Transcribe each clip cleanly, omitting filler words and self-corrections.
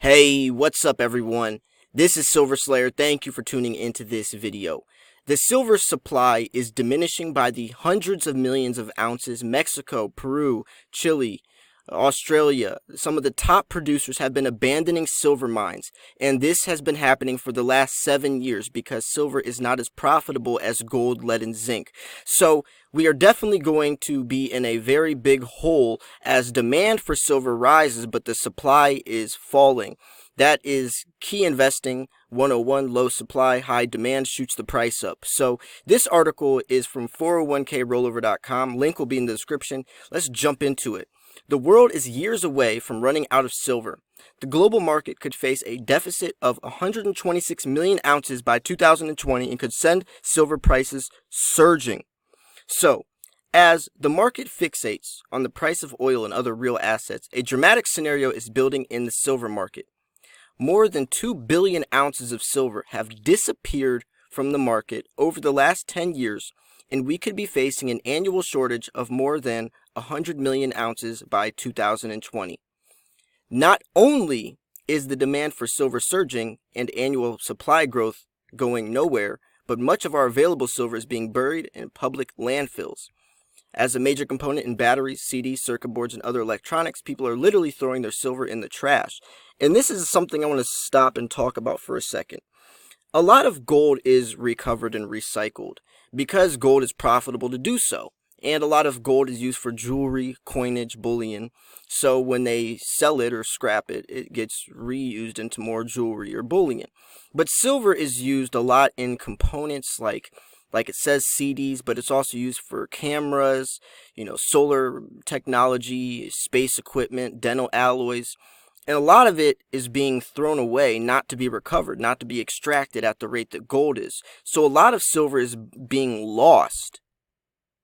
Hey, what's up everyone? This is Silver Slayer. Thank you for tuning into this video. The silver supply is diminishing by the hundreds of millions of ounces. Mexico, Peru, Chile, Australia, some of the top producers have been abandoning silver mines, and this has been happening for the last 7 years because silver is not as profitable as gold, lead, and zinc. So we are definitely going to be in a very big hole as demand for silver rises, but the supply is falling. That is key investing 101. Low supply, high demand shoots the price up. So this article is from 401krollover.com. Link will be in the description. Let's jump into it. The world is years away from running out of silver. The global market could face a deficit of 126 million ounces by 2020 and could send silver prices surging. So, as the market fixates on the price of oil and other real assets, a dramatic scenario is building in the silver market. More than 2 billion ounces of silver have disappeared from the market over the last 10 years, and we could be facing an annual shortage of more than 100 million ounces by 2020. Not only is the demand for silver surging and annual supply growth going nowhere, but much of our available silver is being buried in public landfills. As a major component in batteries, CDs, circuit boards, and other electronics, people are literally throwing their silver in the trash. And this is something I want to stop and talk about for a second. A lot of gold is recovered and recycled because gold is profitable to do so. And a lot of gold is used for jewelry, coinage, bullion. So when they sell it or scrap it, it gets reused into more jewelry or bullion. But silver is used a lot in components like it says CDs, but it's also used for cameras, solar technology, space equipment, dental alloys. And a lot of it is being thrown away, not to be recovered, not to be extracted at the rate that gold is. So a lot of silver is being lost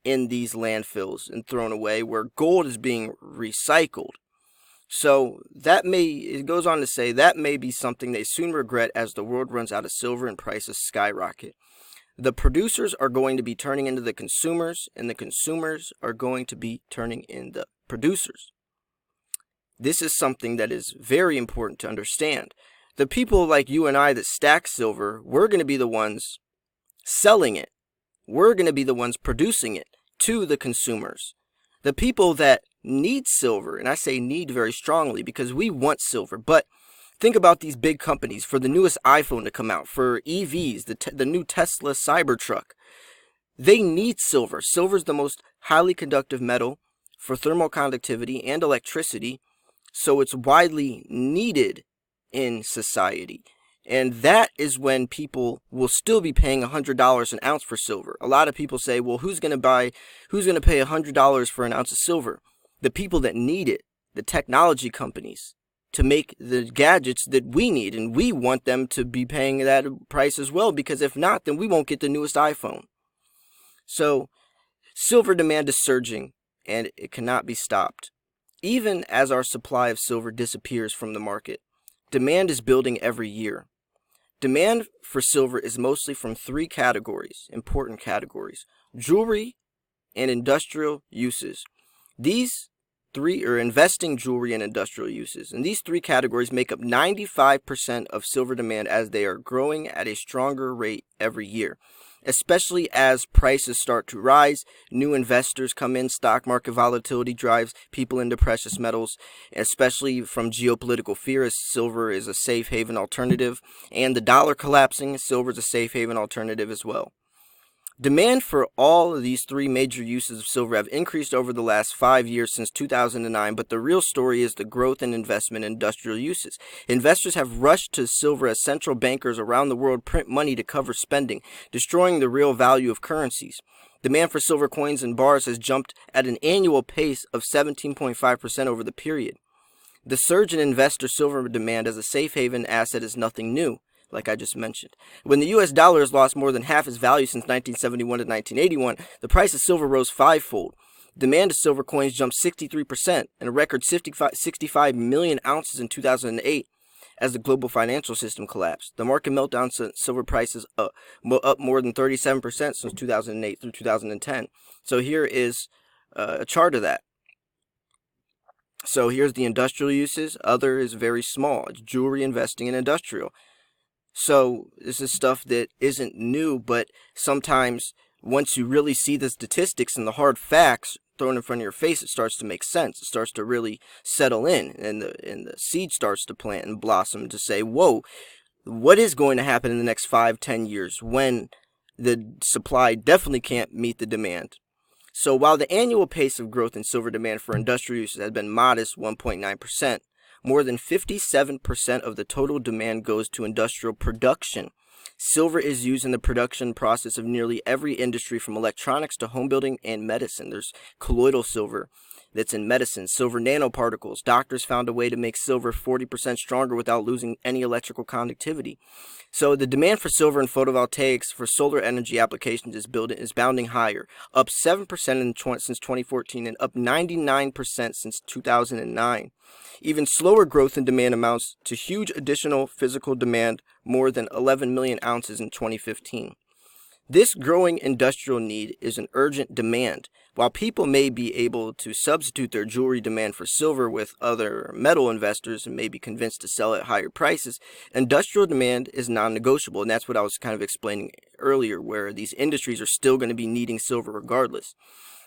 in these landfills and thrown away, where gold is being recycled. So it goes on to say, that may be something they soon regret as the world runs out of silver and prices skyrocket. The producers are going to be turning into the consumers, and the consumers are going to be turning in the producers. This is something that is very important to understand. The people like you and I that stack silver, we're going to be the ones selling it. We're going to be the ones producing it to the consumers. The people that need silver, and I say need very strongly because we want silver, but think about these big companies for the newest iPhone to come out, for EVs, the new Tesla Cybertruck. They need silver. Silver is the most highly conductive metal for thermal conductivity and electricity, so it's widely needed in society. And that is when people will still be paying $100 an ounce for silver. A lot of people say, well, who's going to pay $100 for an ounce of silver? The people that need it, the technology companies, to make the gadgets that we need, and we want them to be paying that price as well, because if not, then we won't get the newest iPhone. So silver demand is surging, and it cannot be stopped. Even as our supply of silver disappears from the market, demand is building every year. Demand for silver is mostly from three important categories: jewelry and industrial uses. These three are investing, jewelry, and industrial uses. And these three categories make up 95% of silver demand, as they are growing at a stronger rate every year. Especially as prices start to rise, new investors come in, stock market volatility drives people into precious metals, especially from geopolitical fear, as silver is a safe haven alternative, and the dollar collapsing, silver is a safe haven alternative as well. Demand for all of these three major uses of silver have increased over the last 5 years since 2009, but the real story is the growth and investment in industrial uses. Investors have rushed to silver as central bankers around the world print money to cover spending, destroying the real value of currencies. Demand for silver coins and bars has jumped at an annual pace of 17.5% over the period. The surge in investor silver demand as a safe haven asset is nothing new, like I just mentioned. When the US dollar has lost more than half its value since 1971 to 1981, the price of silver rose fivefold. Demand of silver coins jumped 63%, and a record 65 million ounces in 2008 as the global financial system collapsed. The market meltdown sent silver prices up more than 37% since 2008 through 2010. So here is a chart of that. So here's the industrial uses. Other is very small. It's jewelry, investing, and industrial. So this is stuff that isn't new, but sometimes once you really see the statistics and the hard facts thrown in front of your face, it starts to make sense. It starts to really settle in, and the seed starts to plant and blossom to say, whoa, what is going to happen in the next 5-10 years when the supply definitely can't meet the demand? So while the annual pace of growth in silver demand for industrial uses has been modest, 1.9%, more than 57% of the total demand goes to industrial production. Silver is used in the production process of nearly every industry, from electronics to home building and medicine. There's colloidal silver that's in medicine, silver nanoparticles. Doctors found a way to make silver 40% stronger without losing any electrical conductivity. So the demand for silver in photovoltaics for solar energy applications is bounding higher, up 7% since 2014 and up 99% since 2009. Even slower growth in demand amounts to huge additional physical demand, more than 11 million ounces in 2015. This growing industrial need is an urgent demand. While people may be able to substitute their jewelry demand for silver with other metal investors and may be convinced to sell at higher prices, industrial demand is non-negotiable, and that's what I was kind of explaining earlier, where these industries are still going to be needing silver regardless.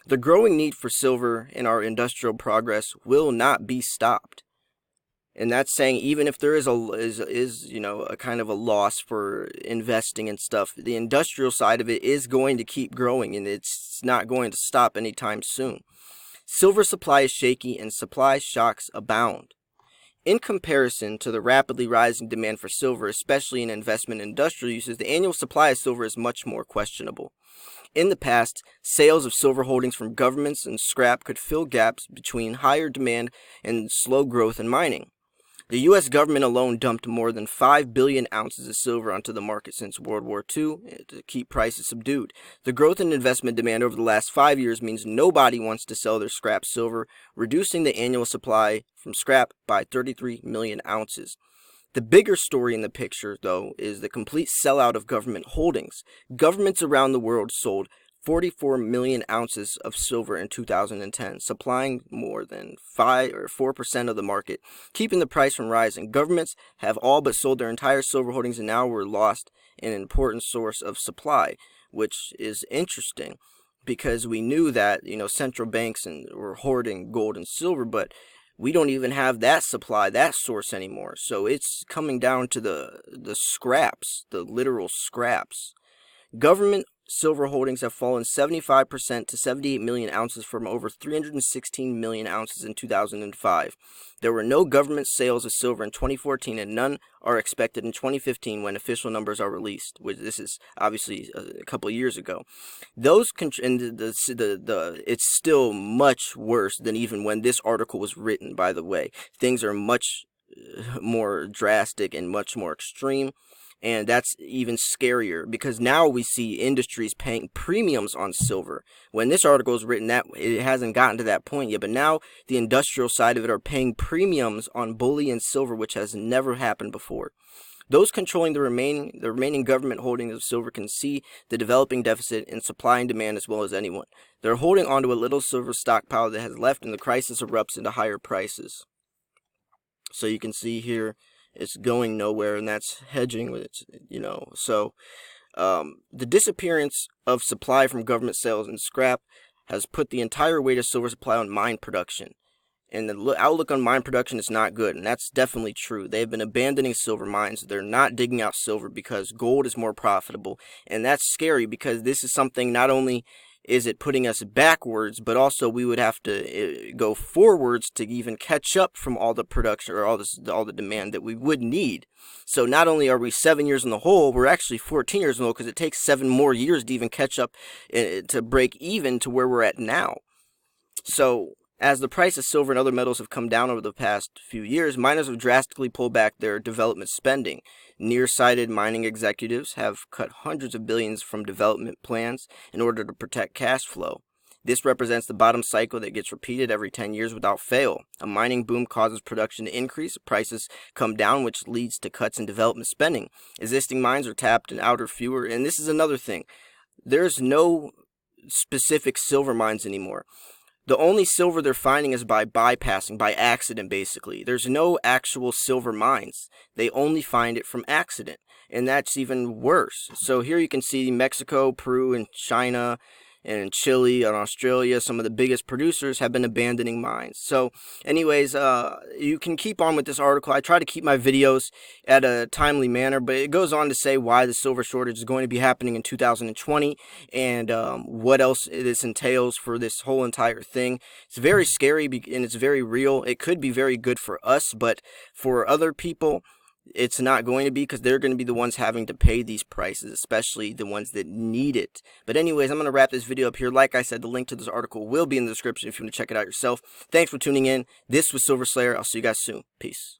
The growing need for silver in our industrial progress will not be stopped. And that's saying even if there is a kind of a loss for investing and stuff, the industrial side of it is going to keep growing, and it's not going to stop anytime soon. Silver supply is shaky and supply shocks abound. In comparison to the rapidly rising demand for silver, especially in investment and industrial uses, the annual supply of silver is much more questionable. In the past, sales of silver holdings from governments and scrap could fill gaps between higher demand and slow growth in mining. The U.S. government alone dumped more than 5 billion ounces of silver onto the market since World War II to keep prices subdued. The growth in investment demand over the last 5 years means nobody wants to sell their scrap silver, reducing the annual supply from scrap by 33 million ounces. The bigger story in the picture, though, is the complete sellout of government holdings. Governments around the world sold 44 million ounces of silver in 2010, supplying more than 4% of the market, keeping the price from rising. Governments have all but sold their entire silver holdings and now were lost an important source of supply, which is interesting because we knew that, central banks were hoarding gold and silver, but we don't even have that supply, that source anymore. So it's coming down to the scraps, the literal scraps. Government silver holdings have fallen 75% to 78 million ounces from over 316 million ounces in 2005. There were no government sales of silver in 2014, and none are expected in 2015 when official numbers are released. This is obviously a couple of years ago. It's still much worse than even when this article was written, by the way. Things are much more drastic and much more extreme. And that's even scarier because now we see industries paying premiums on silver. When this article is written, that it hasn't gotten to that point yet, but now the industrial side of it are paying premiums on bullion silver, which has never happened before. Those controlling the remaining government holdings of silver can see the developing deficit in supply and demand as well as anyone. They're holding onto a little silver stockpile that has left, and the crisis erupts into higher prices. So you can see here, it's going nowhere, and that's hedging with it, So the disappearance of supply from government sales and scrap has put the entire weight of silver supply on mine production. And the outlook on mine production is not good, and that's definitely true. They've been abandoning silver mines. They're not digging out silver because gold is more profitable. And that's scary because this is something, not only is it putting us backwards, but also we would have to go forwards to even catch up from all the production or all the demand that we would need. So not only are we 7 years in the hole, we're actually 14 years in the hole because it takes 7 more years to even catch up to break even to where we're at now. So as the price of silver and other metals have come down over the past few years, miners have drastically pulled back their development spending. Nearsighted mining executives have cut hundreds of billions from development plans in order to protect cash flow. This represents the bottom cycle that gets repeated every 10 years without fail. A mining boom causes production to increase, prices come down, which leads to cuts in development spending. Existing mines are tapped and out or fewer, and this is another thing. There's no specific silver mines anymore. The only silver they're finding is by bypassing, by accident basically. There's no actual silver mines. They only find it from accident, and that's even worse. So here you can see Mexico, Peru, and China, and Chile and Australia, some of the biggest producers, have been abandoning mines. So anyways, you can keep on with this article. I try to keep my videos at a timely manner, but it goes on to say why the silver shortage is going to be happening in 2020 and what else this entails for this whole entire thing. It's very scary and it's very real. It could be very good for us, but for other people, it's not going to be, because they're going to be the ones having to pay these prices, especially the ones that need it. But anyways, I'm going to wrap this video up here. Like I said, the link to this article will be in the description if you want to check it out yourself. Thanks for tuning in. This was Silver Slayer. I'll see you guys soon. Peace.